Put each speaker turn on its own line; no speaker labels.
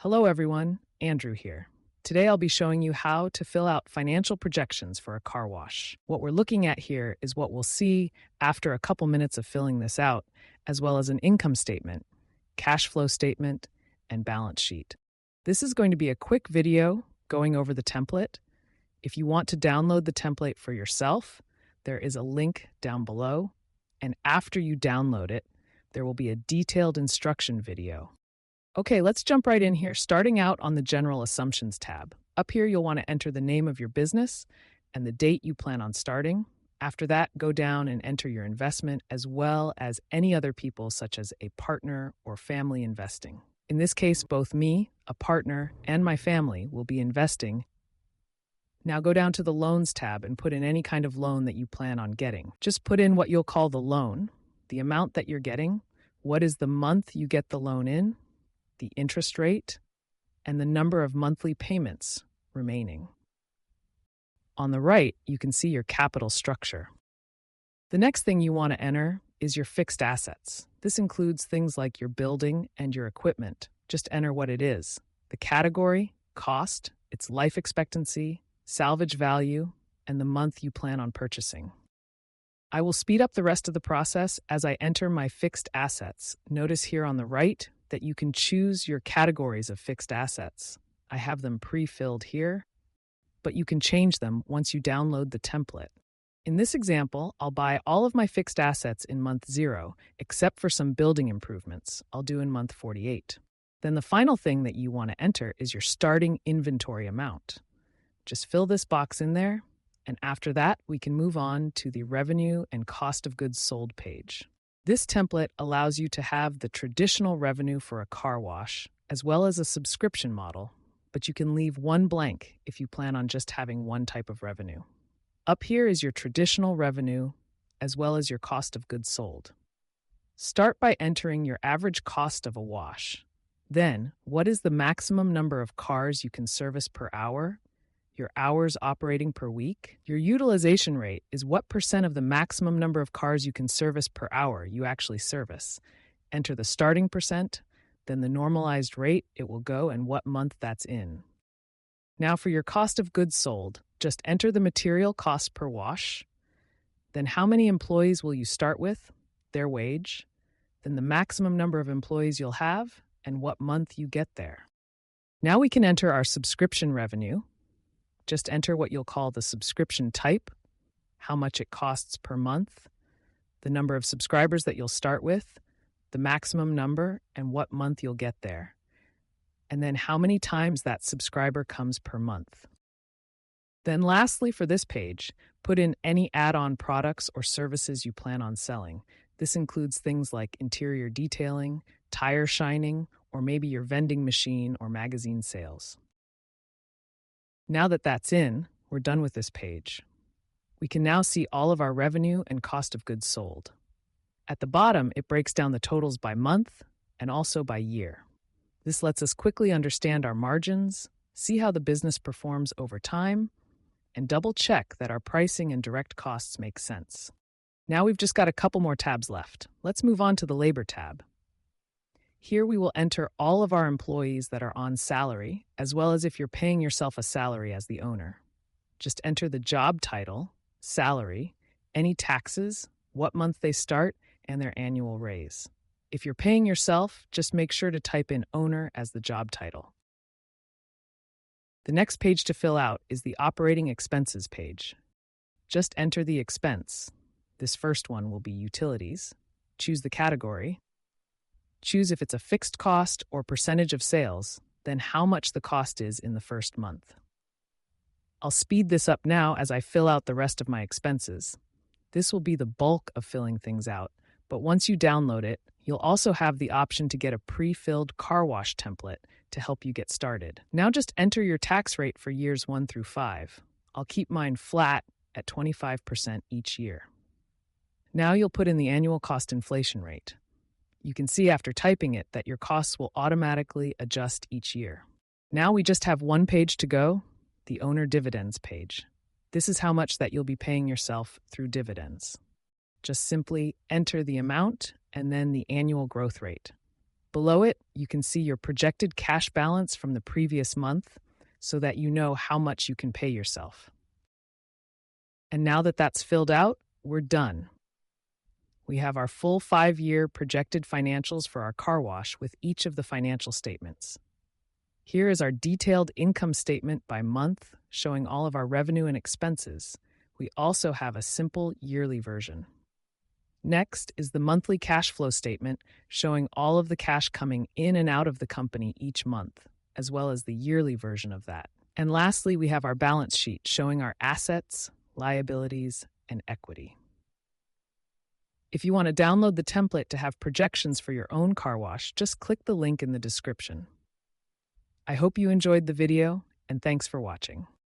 Hello everyone, Andrew here. Today I'll be showing you how to fill out financial projections for a car wash. What we're looking at here is what we'll see after a couple minutes of filling this out, as well as an income statement, cash flow statement, and balance sheet. This is going to be a quick video going over the template. If you want to download the template for yourself, there is a link down below, and after you download it, there will be a detailed instruction video. Okay, let's jump right in here, starting out on the General Assumptions tab. Up here, you'll want to enter the name of your business and the date you plan on starting. After that, go down and enter your investment as well as any other people such as a partner or family investing. In this case, both me, a partner, and my family will be investing. Now go down to the Loans tab and put in any kind of loan that you plan on getting. Just put in what you'll call the loan, the amount that you're getting, what is the month you get the loan in, the interest rate, and the number of monthly payments remaining. On the right, you can see your capital structure. The next thing you want to enter is your fixed assets. This includes things like your building and your equipment. Just enter what it is: the category, cost, its life expectancy, salvage value, and the month you plan on purchasing. I will speed up the rest of the process as I enter my fixed assets. Notice here on the right that you can choose your categories of fixed assets. I have them pre-filled here, but you can change them once you download the template. In this example, I'll buy all of my fixed assets in month 0, except for some building improvements I'll do in month 48. Then the final thing that you want to enter is your starting inventory amount. Just fill this box in there, and after that, we can move on to the revenue and cost of goods sold page. This template allows you to have the traditional revenue for a car wash, as well as a subscription model, but you can leave one blank if you plan on just having one type of revenue. Up here is your traditional revenue, as well as your cost of goods sold. Start by entering your average cost of a wash. Then, what is the maximum number of cars you can service per hour? Your hours operating per week. Your utilization rate is what percent of the maximum number of cars you can service per hour you actually service. Enter the starting percent, then the normalized rate it will go and what month that's in. Now for your cost of goods sold, just enter the material cost per wash, then how many employees will you start with, their wage, then the maximum number of employees you'll have, and what month you get there. Now we can enter our subscription revenue. Just enter what you'll call the subscription type, how much it costs per month, the number of subscribers that you'll start with, the maximum number, and what month you'll get there, and then how many times that subscriber comes per month. Then lastly, for this page, put in any add-on products or services you plan on selling. This includes things like interior detailing, tire shining, or maybe your vending machine or magazine sales. Now that that's in, we're done with this page. We can now see all of our revenue and cost of goods sold. At the bottom, it breaks down the totals by month and also by year. This lets us quickly understand our margins, see how the business performs over time, and double-check that our pricing and direct costs make sense. Now we've just got a couple more tabs left. Let's move on to the Labor tab. Here we will enter all of our employees that are on salary, as well as if you're paying yourself a salary as the owner. Just enter the job title, salary, any taxes, what month they start, and their annual raise. If you're paying yourself, just make sure to type in owner as the job title. The next page to fill out is the operating expenses page. Just enter the expense. This first one will be utilities. Choose the category. Choose if it's a fixed cost or percentage of sales, then how much the cost is in the first month. I'll speed this up now as I fill out the rest of my expenses. This will be the bulk of filling things out, but once you download it, you'll also have the option to get a pre-filled car wash template to help you get started. Now just enter your tax rate for years 1 through 5. I'll keep mine flat at 25% each year. Now you'll put in the annual cost inflation rate. You can see after typing it that your costs will automatically adjust each year. Now we just have one page to go, the owner dividends page. This is how much that you'll be paying yourself through dividends. Just simply enter the amount and then the annual growth rate. Below it, you can see your projected cash balance from the previous month so that you know how much you can pay yourself. And now that that's filled out, we're done. We have our full 5-year projected financials for our car wash with each of the financial statements. Here is our detailed income statement by month showing all of our revenue and expenses. We also have a simple yearly version. Next is the monthly cash flow statement showing all of the cash coming in and out of the company each month, as well as the yearly version of that. And lastly, we have our balance sheet showing our assets, liabilities, and equity. If you want to download the template to have projections for your own car wash, just click the link in the description. I hope you enjoyed the video, and thanks for watching.